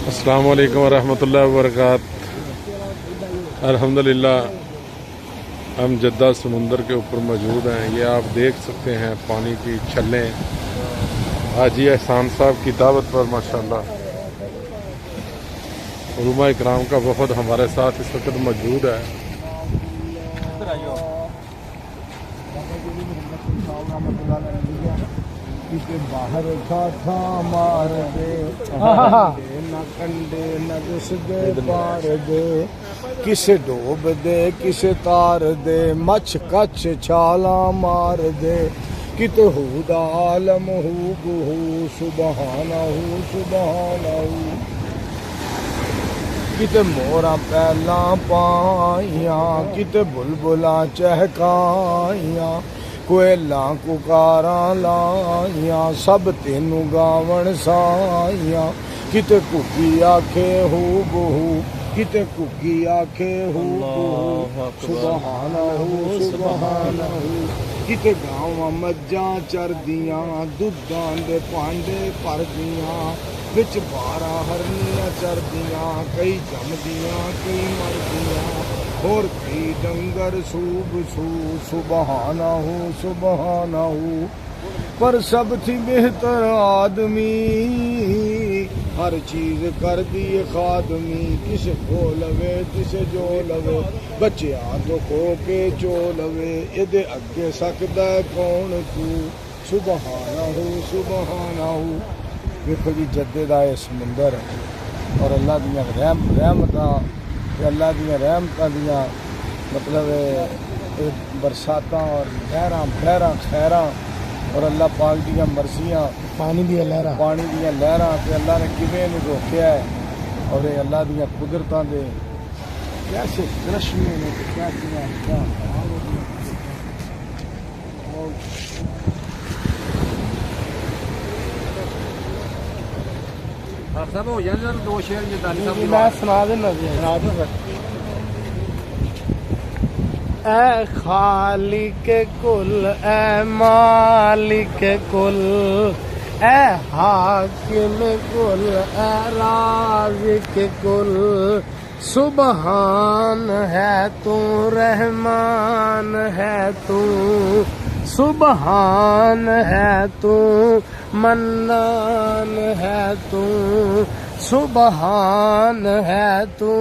अस्सलाम वालेकुम रहमतुल्लाहि व बरकात। अल्हम्दुलिल्लाह हम जद्दा समुंदर के ऊपर मौजूद हैं। ये आप देख सकते हैं पानी की छल्लें। हाजी एहसान साहब की दावत पर माशाल्लाह उलमा इकराम का वफ़द हमारे साथ इस वक्त मौजूद है। बाहर था मार दे न कंडे न घुसदे पार दे, किसे डोब दे किसे तार दे, मछ कछ छाला मार दे, किते हुदा आलम हु गुहू सुबहानहू सुबहानहू, किते मोरा पहला पाइया किते बुलबुला चहकाइया, कोयला कुकारा लाइया सब तेनू गावण साइया, किते कुकी आखे हू बहू किते कुकी आखे हू बहू सुबहानहू सुबहानहू, किते गावां मज्जां चरदियां दुधां दे भांडे भरदियां, विच 12 हरनियां चरदियां, कई जमदियां कई मरदियां, और कई डंगर सूब सू सुबहानहू सुबहानहू, पर सब थी बेहतर आदमी हर चीज कर दिए खादमी, किसे खो लवे किसे जो लवे, बच्चिया तो खो के चो लवे, इहदे अगे सकदा कौन तू सुबहानहू सुबहानहू। देखो जी जद्दे दा ये समुंदर और अल्लाह दियां रहमतां अल्लाह दियां रहमतां दियां मतलब बरसातां और लहरां खैरां और अल्लाह पाक दियां मर्जियां, पानी दियां लहरां ते अल्लाह ने किवें नूं रोकिया है, और ये अल्लाह दियां कुदरतां दे कैसे करिश्मे ने ते कैसियां सब हो जाए दो शेर मैं सुना देना ऐ खालिक कुल ऐ मालिक कुल ऐ हाकिम कुल ऐ राज़िक कुल, सुबहान है तू रहमान है तू, सुबहान है तू मन्नान है तू, सुबहान है तू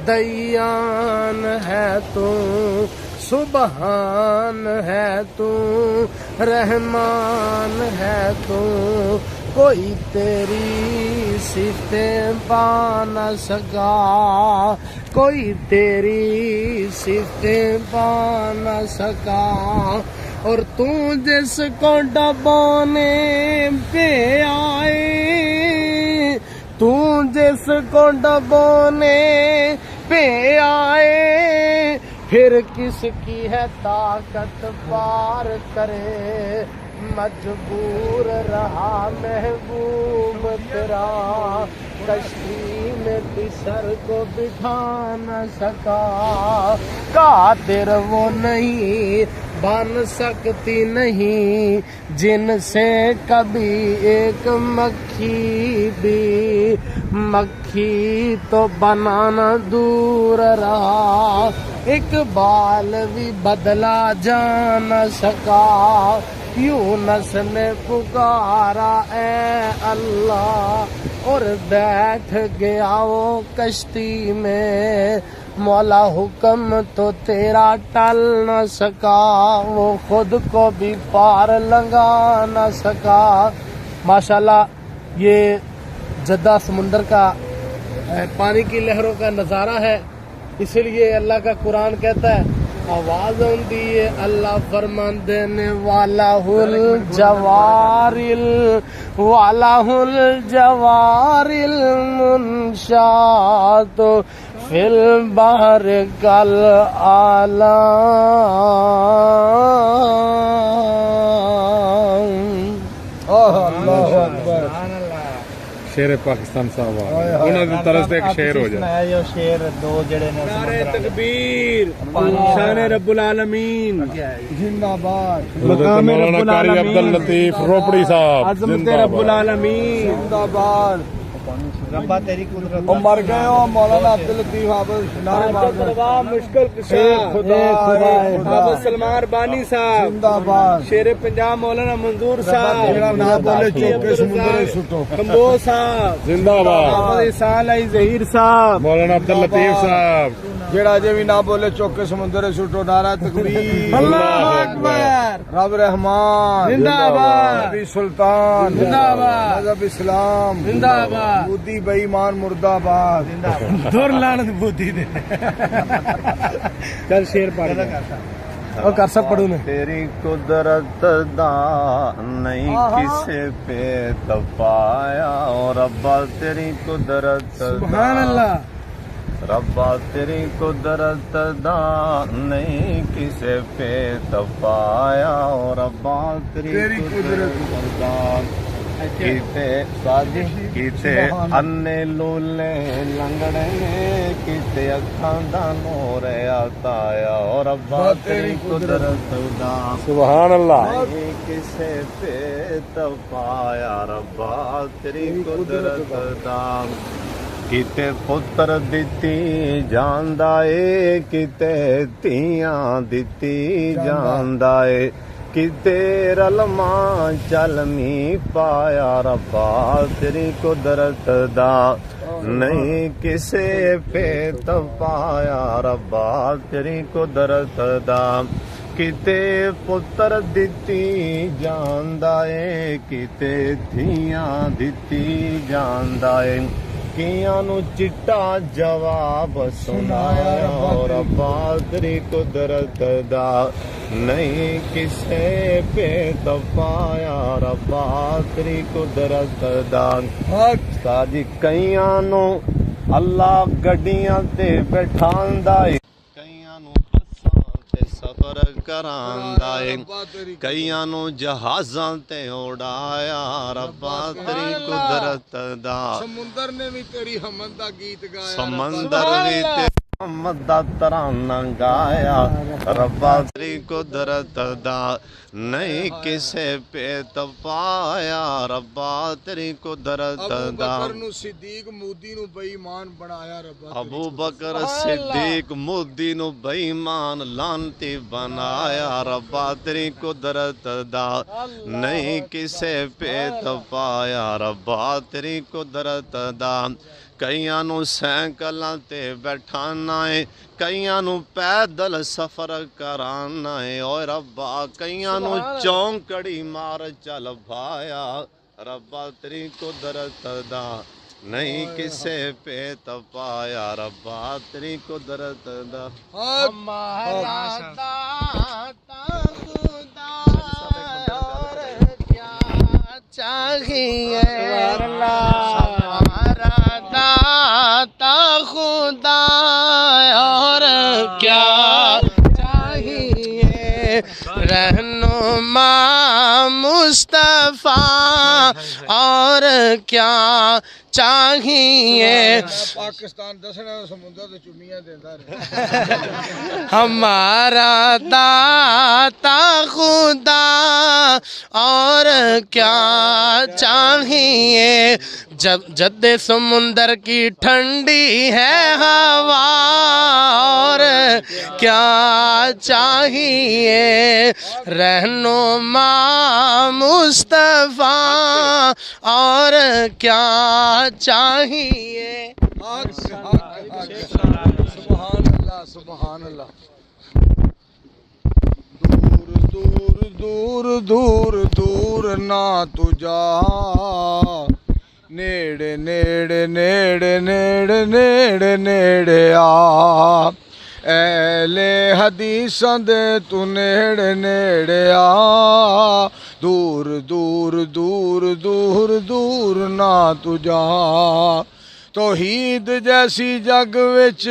दयान है तू, सुबहान है तू रहमान है तू, कोई तेरी सिफ़तें पा न सका, कोई तेरी सिफ़तें पा न सका, और तू जिसको डबोने पे आए, तू जिसको डबोने पे आए, फिर किसकी है ताकत पार करे, मजबूर रहा महबूब तेरा, कश्ती में तिसर को बिठा न सका, कादिर वो नहीं बन सकती नहीं जिनसे कभी एक मक्खी भी, मक्खी तो बनाना दूर रहा, इकबाल भी बदला जा न सका, यूनुस ने पुकारा ए अल्लाह और बैठ गया वो कश्ती में, मौला हुक्म तो तेरा टल न सका, वो खुद को भी पार लगा न सका। माशाल्लाह ये जद्दा समुंदर का पानी की लहरों का नज़ारा है, इसलिए अल्लाह का कुरान कहता है आवाज आती है अल्लाह फरमान देने वाला हुल जवारिल मुनशात फिल बहर कल आला। शेर पाकिस्तान साहब उन्होंने दी तरफ से एक शेर हो जाए। जो शेर दो जड़े ने नारे तकबीर शान रब्बुल आलमीन जिंदाबाद मौलाना कारी अब्दुल लतीफ रोपड़ी साहब अज़मत रब्बुल आलमीन जिंदाबाद रब्बा तेरी कुदरत वो मर गए हो मौलाना अब्दुल लतीफ हाफिज नारे मार दो। मुश्किल कुशा खुदा हाफिज सलमान बानी साहब जिंदाबाद। शेर पंजाब मौलाना मंजूर साहब जेड़ा ना बोले चौके समुंदर सुटो। कंबो साहब जिंदाबाद। हाफिज इहसान अली जहीर साहब मौलाना अब्दुल लतीफ साहब। जेड़ा जे भी ना बोले चौके समुंदर सुटो। नारा तकबीर अल्लाहु अकबर। रब रहमान जिंदाबाद। नबी सुल्तान जिंदाबाद। मजहब इस्लाम जिंदाबाद। मोदी बेईमान मुर्दाबाद। दूर लानत बुद्धि दे चल शेर पढ़ और कर सब पढ़ू ने तेरी कुदरत दा नहीं किसे पे तपाया और रब्बा तेरी कुदरत सुभान अल्लाह। रब्बा तेरी कुदरत दा नहीं किसे पे तपाया और रब्बा तेरी कुदरत दा किते साजी किते अन्ने लूले लंगड़े किते अखां दा नूर आताया और रब्बा तेरी कुदरत दा सुभान अल्लाह। किसे पे तपाया रब्बा तेरी कुदरत दा किते पुत्र दिती जांदा ए किते तियां दिती जांदा ए किते रलमा चलमी पाया रब्बा तेरी कुदरत दा नहीं किसे पे तपाया रब्बा तेरी कुदरत दा किते पुत्र दिती जांदा ए किते थियां दिती जांदा ए कियां नु चिट्टा जवाब सुनाया और रब्बा तेरी कुदरत दा नहीं किसे पे तपाया रब्बा तेरी कुदरत दा साजी कईयां नु अल्लाह गड्डियां ते बैठांदा है कईयां नु बसां ते सफर करांदा है कईयां नु जहाजां ते उड़ाया रब्बा तेरी कुदरत दा समुंदर ने भी तेरी हमद दा गीत गाया। समंदर भी तेरी हमद दा तराना गाया रब्बा तेरी कुदरत दा नहीं किसे पे तपाया रब्बा तेरी कुदरत दा सिद्दीक मोदी नु बेईमान बनाया रब्बा। अबू बकर सिद्दीक मोदी नु बेईमान लानती बनाया रब्बा तेरी कुदरत दा नहीं किसे पे तपाया रब्बा तेरी कुदरत दा कईयां नु सैकलां ते बैठाना है कईयां नु पैदल सफर कराना है और रब्बा कईयां नु चौंकड़ी मार चल भाया रब्बा तेरी कुदरत दा नहीं किसे पे तपाया रब्बा तेरी कुदरत दा हमारा दाता खुदा और क्या चाहिए हमारा दाता खुदा और क्या चाहिए रहनुमा मुस्तफा और क्या चाहिए पाकिस्तान दसना समुंदर ते चुमियां देंदा रहे। हमारा दाता खुदा और क्या चाहिए जब जद्दे समुंदर की ठंडी है हवा और क्या चाहिए रहनुमा मुस्तफा और क्या चाहिए सुभान अल्लाह सुभान अल्लाह। दूर दूर दूर दूर ना तुझा नेड़े नेड़े नेड़े नेड़े नेड़े नेड़े आ ऐले हदीसां दे तू नेड़े नेड़े आ दूर दूर दूर दूर दूर ना तुझा तौहीद जैसी जग विच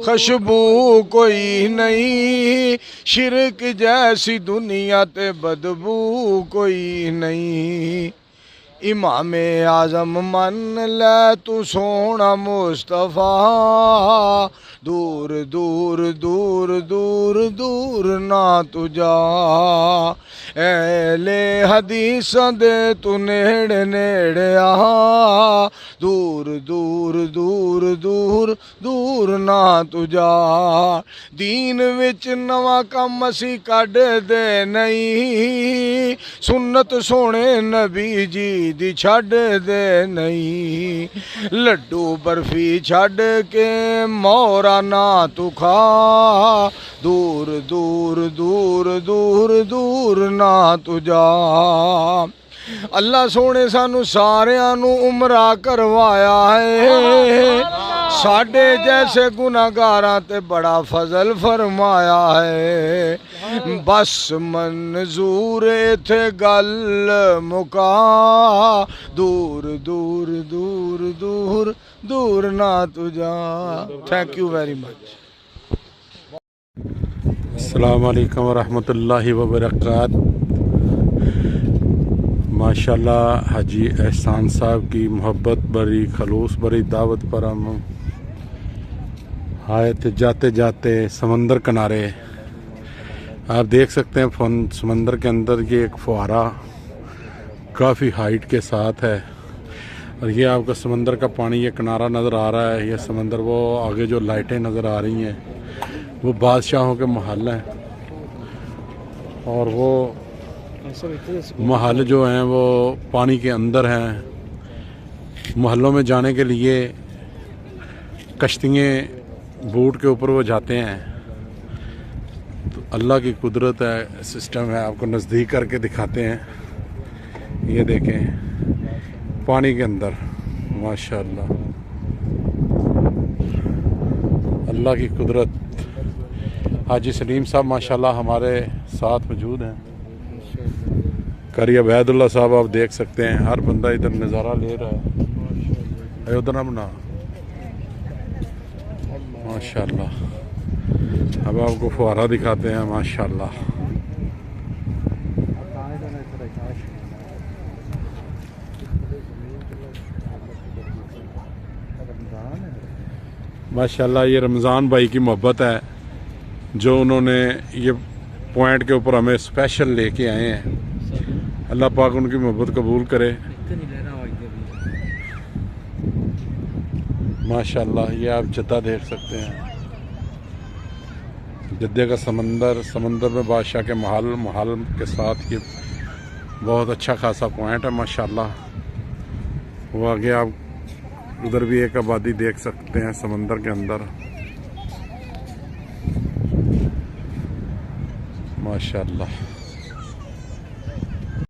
खुशबू कोई नहीं शिरक जैसी दुनिया ते बदबू कोई नहीं इमामे आजम मन ले तू सोना मुस्तफ़ा दूर दूर दूर दूर दूर ना तू जा एले हदीस दे तू नेड़े नेड़े आ दूर दूर दूर दूर दूर ना तू जा दीन विच नवा कम असी कढ दे नहीं सुन्नत सोने नबी जी दी छड़ दे नहीं लड्डू बर्फी छड़ के मोरा ना तू खा दूर दूर दूर दूर दूर ना तू जा अल्लाह सोने सानू सारियां नू उमरा करवाया है साडे जैसे गुनाहगारां ते बड़ा फजल फरमाया है बस मंजूर इथे गल मुका दूर दूर दूर दूर दूर ना तू जा थैंक यू वेरी मच अस्सलाम वालेकुम वरहमतुल्लाहि वबरकातुहू। माशाल्लाह हाजी एहसान साहब की मोहब्बत भरी खलूस भरी दावत पर हम आए थे। जाते जाते समंदर किनारे आप देख सकते हैं समंदर के अंदर ये एक फुहारा काफ़ी हाइट के साथ है और ये आपका समंदर का पानी ये किनारा नज़र आ रहा है। ये समंदर वो आगे जो लाइटें नज़र आ रही हैं वो बादशाहों के महल हैं और वो महल जो हैं वो पानी के अंदर हैं। महलों में जाने के लिए कश्तियाँ बोट के ऊपर वो जाते हैं। तो अल्लाह की कुदरत है, सिस्टम है, आपको नज़दीक करके दिखाते हैं। ये देखें पानी के अंदर माशाअल्लाह अल्लाह की कुदरत। हाजी सलीम साहब माशाल्लाह हमारे साथ मौजूद हैं। कारी अबैदुल्ला साहब आप देख सकते हैं हर बंदा इधर नज़ारा ले रहा है। उधर ना बना माशाल्लाह। अब आपको फुहारा दिखाते हैं माशाल्लाह। माशाल्लाह ये रमज़ान भाई की मोहब्बत है जो उन्होंने ये पॉइंट के ऊपर हमें स्पेशल लेके आए हैं। अल्लाह पाक उनकी मोहब्बत कबूल करे माशाल्लाह। ये आप जद्दा देख सकते हैं, जद्दे का समंदर में बादशाह के महल के साथ ये बहुत अच्छा खासा पॉइंट है माशाल्लाह। वो आगे आप उधर भी एक आबादी देख सकते हैं समंदर के अंदर माशाल्लाह।